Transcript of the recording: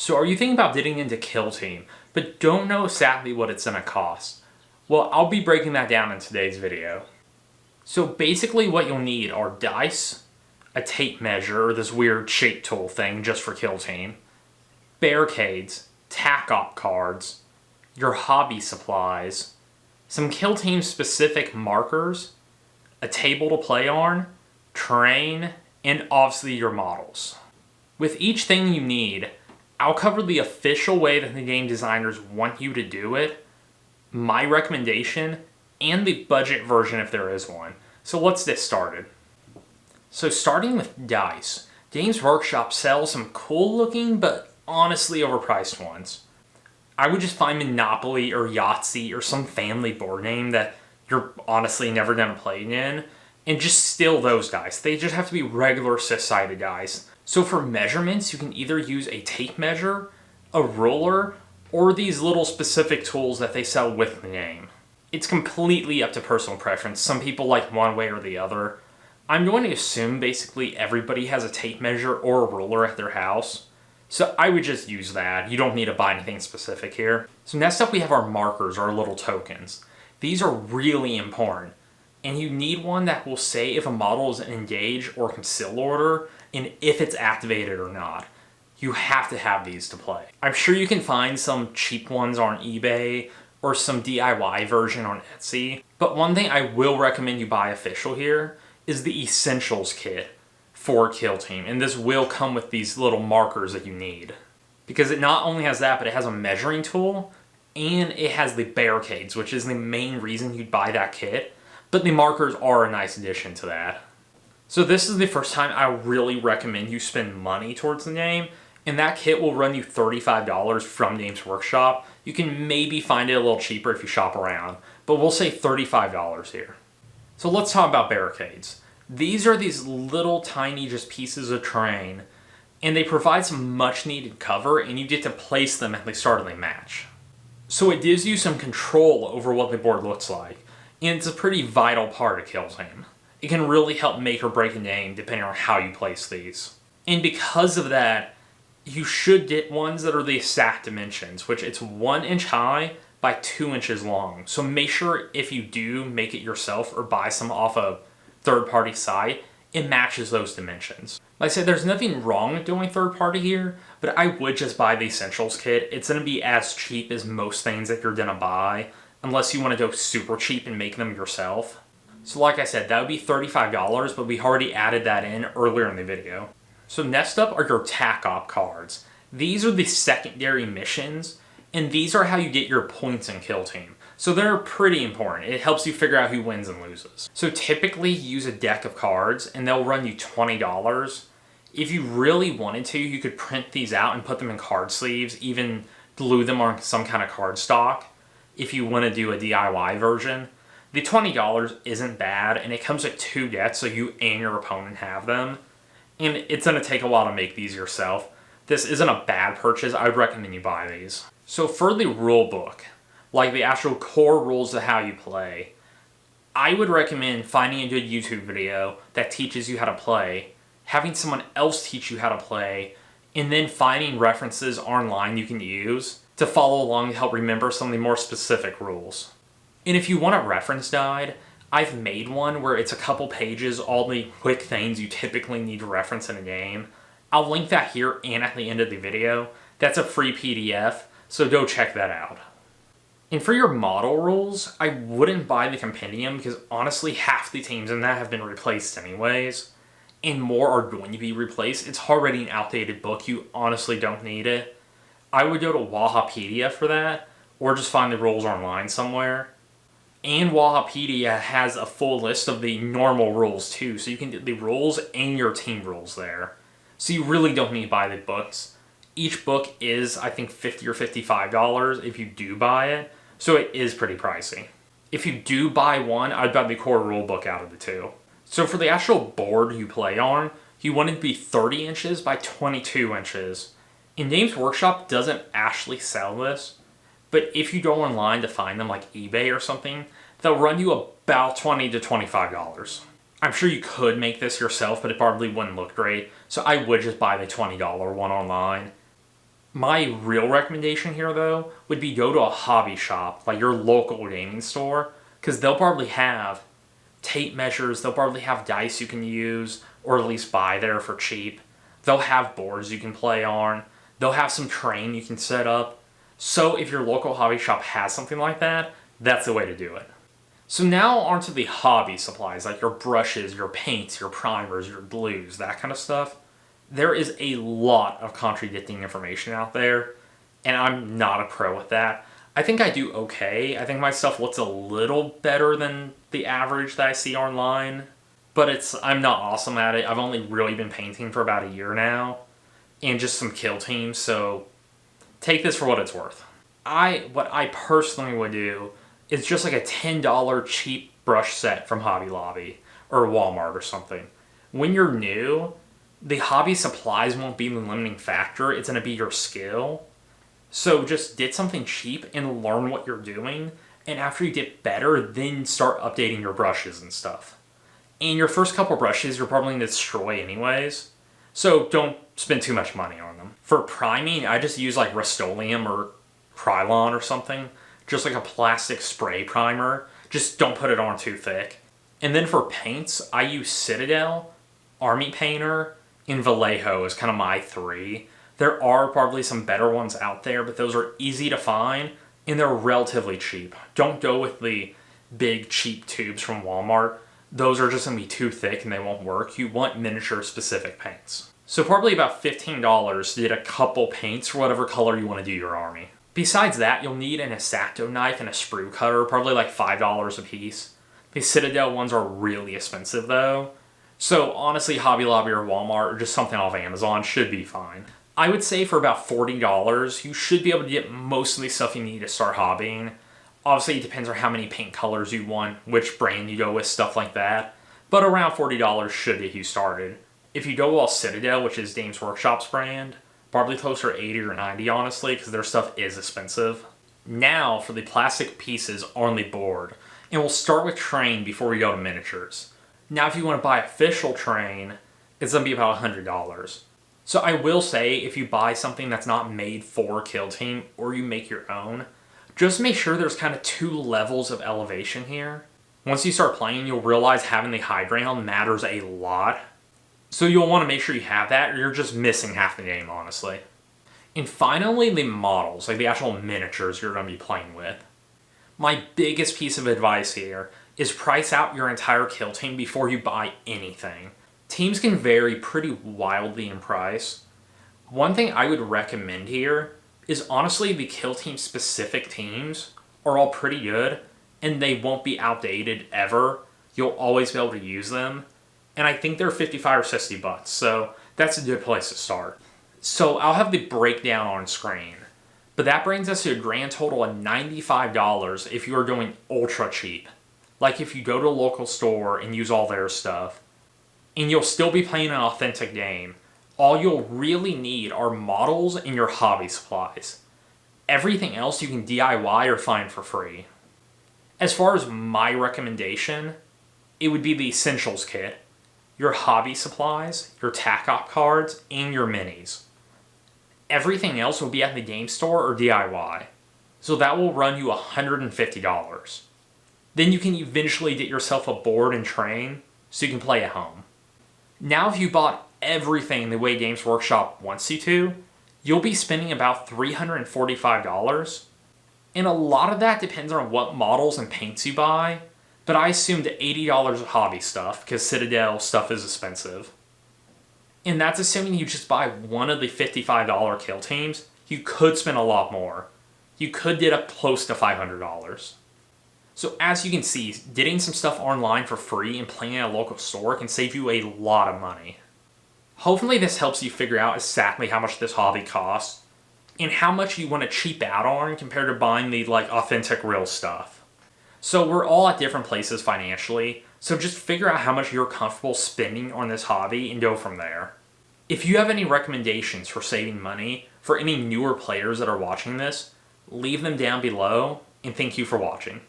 So are you thinking about getting into Kill Team, but don't know exactly what it's going to cost? Well, I'll be breaking that down in today's video. So basically what you'll need are dice, a tape measure, or this weird shape tool thing just for Kill Team, barricades, tac-op cards, your hobby supplies, some Kill Team specific markers, a table to play on, terrain, and obviously your models. With each thing you need, I'll cover the official way that the game designers want you to do it, my recommendation, and the budget version if there is one. So let's get started. So starting with dice, Games Workshop sells some cool looking but honestly overpriced ones. I would just find Monopoly or Yahtzee or some family board name that you're honestly never going to play in, and just steal those dice. They just have to be regular six-sided dice. So for measurements, you can either use a tape measure, a ruler, or these little specific tools that they sell with the game. It's completely up to personal preference. Some people like one way or the other. I'm going to assume basically everybody has a tape measure or a ruler at their house. So I would just use that. You don't need to buy anything specific here. So next up we have our markers, our little tokens. These are really important. And you need one that will say if a model is in engage or conceal order, and if it's activated or not. You have to have these to play. I'm sure you can find some cheap ones on eBay or some DIY version on Etsy, but one thing I will recommend you buy official here is the Essentials kit for Kill Team, and this will come with these little markers that you need. Because it not only has that, but it has a measuring tool, and it has the barricades, which is the main reason you'd buy that kit, but the markers are a nice addition to that. So this is the first time I really recommend you spend money towards the game, and that kit will run you $35 from Games Workshop. You can maybe find it a little cheaper if you shop around, but we'll say $35 here. So let's talk about barricades. These are these little tiny just pieces of terrain, and they provide some much needed cover, and you get to place them at the start of the match. So it gives you some control over what the board looks like, and it's a pretty vital part of Kill Team. It can really help make or break a game depending on how you place these. And because of that, you should get ones that are the exact dimensions, which it's 1 inch high by 2 inches long. So make sure if you do make it yourself or buy some off a third-party site, it matches those dimensions. Like I said, there's nothing wrong with doing third-party here, but I would just buy the Essentials kit. It's going to be as cheap as most things that you're going to buy, unless you want to go super cheap and make them yourself. So like I said, that would be $35, but we already added that in earlier in the video. So next up are your tac-op cards. These are the secondary missions, and these are how you get your points in Kill Team. So they're pretty important. It helps you figure out who wins and loses. So typically use a deck of cards, and they'll run you $20. If you really wanted to, you could print these out and put them in card sleeves, even glue them on some kind of cardstock if you want to do a DIY version. The $20 isn't bad, and it comes with 2 decks, so you and your opponent have them. And it's going to take a while to make these yourself. This isn't a bad purchase. I would recommend you buy these. So for the rule book, like the actual core rules of how you play, I would recommend finding a good YouTube video that teaches you how to play, having someone else teach you how to play, and then finding references online you can use to follow along to help remember some of the more specific rules. And if you want a reference guide, I've made one where it's a couple pages, all the quick things you typically need to reference in a game. I'll link that here and at the end of the video. That's a free PDF, so go check that out. And for your model rules, I wouldn't buy the compendium because honestly half the teams in that have been replaced anyways, and more are going to be replaced. It's already an outdated book. You honestly don't need it. I would go to Warhammer for that, or just find the rules online somewhere. And Warhammer has a full list of the normal rules too, so you can get the rules and your team rules there. So you really don't need to buy the books. Each book is, I think, $50 or $55 if you do buy it, so it is pretty pricey. If you do buy one, I'd buy the core rule book out of the 2. So for the actual board you play on, you want it to be 30 inches by 22 inches. And Games Workshop doesn't actually sell this, but if you go online to find them like eBay or something, they'll run you about $20 to $25. I'm sure you could make this yourself, but it probably wouldn't look great, so I would just buy the $20 one online. My real recommendation here, though, would be go to a hobby shop, like your local gaming store, because they'll probably have tape measures, they'll probably have dice you can use, or at least buy there for cheap. They'll have boards you can play on. They'll have some terrain you can set up. So if your local hobby shop has something like that, that's the way to do it. So now onto the hobby supplies, like your brushes, your paints, your primers, your glues, that kind of stuff. There is a lot of contradicting information out there, and I'm not a pro with that. I think I do okay. I think my stuff looks a little better than the average that I see online, but I'm not awesome at it. I've only really been painting for about a year now, and just some kill teams, so take this for what it's worth. What I personally would do is just like a $10 cheap brush set from Hobby Lobby or Walmart or something. When you're new, the hobby supplies won't be the limiting factor. It's going to be your skill. So just get something cheap and learn what you're doing. And after you get better, then start updating your brushes and stuff. And your first couple brushes, you're probably going to destroy anyways. So don't spend too much money on them. For priming, I just use like Rust-Oleum or Krylon or something. Just like a plastic spray primer. Just don't put it on too thick. And then for paints, I use Citadel, Army Painter, and Vallejo is kind of my three. There are probably some better ones out there, but those are easy to find and they're relatively cheap. Don't go with the big cheap tubes from Walmart. Those are just going to be too thick and they won't work. You want miniature specific paints. So probably about $15 to get a couple paints for whatever color you want to do your army. Besides that, you'll need an X-Acto knife and a sprue cutter, probably like $5 a piece. The Citadel ones are really expensive though. So honestly, Hobby Lobby or Walmart or just something off Amazon should be fine. I would say for about $40, you should be able to get most of the stuff you need to start hobbying. Obviously, it depends on how many paint colors you want, which brand you go with, stuff like that. But around $40 should get you started. If you go all Citadel, which is Games Workshop's brand, probably closer to 80 or 90 honestly, because their stuff is expensive. Now for the plastic pieces on the board. And we'll start with terrain before we go to miniatures. Now, if you want to buy official terrain, it's going to be about $100. So I will say, if you buy something that's not made for Kill Team, or you make your own, just make sure there's kind of 2 levels of elevation here. Once you start playing, you'll realize having the high ground matters a lot. So you'll want to make sure you have that, or you're just missing half the game, honestly. And finally, the models, like the actual miniatures you're going to be playing with. My biggest piece of advice here is price out your entire kill team before you buy anything. Teams can vary pretty wildly in price. One thing I would recommend here is honestly the kill team specific teams are all pretty good and they won't be outdated ever. You'll always be able to use them. And I think they're 55 or 60 bucks, so that's a good place to start. So I'll have the breakdown on screen. But that brings us to a grand total of $95 if you are going ultra cheap. Like if you go to a local store and use all their stuff, and you'll still be playing an authentic game, all you'll really need are models and your hobby supplies. Everything else you can DIY or find for free. As far as my recommendation, it would be the Essentials Kit, your hobby supplies, your TAC-OP cards, and your minis. Everything else will be at the game store or DIY, so that will run you $150. Then you can eventually get yourself a board and train so you can play at home. Now if you bought everything the way Games Workshop wants you to, you'll be spending about $345. And a lot of that depends on what models and paints you buy, but I assumed $80 of hobby stuff because Citadel stuff is expensive. And that's assuming you just buy one of the $55 kill teams. You could spend a lot more. You could get up close to $500. So as you can see, getting some stuff online for free and playing at a local store can save you a lot of money. Hopefully this helps you figure out exactly how much this hobby costs and how much you want to cheap out on compared to buying the authentic real stuff. So we're all at different places financially, so just figure out how much you're comfortable spending on this hobby and go from there. If you have any recommendations for saving money for any newer players that are watching this, leave them down below, and thank you for watching.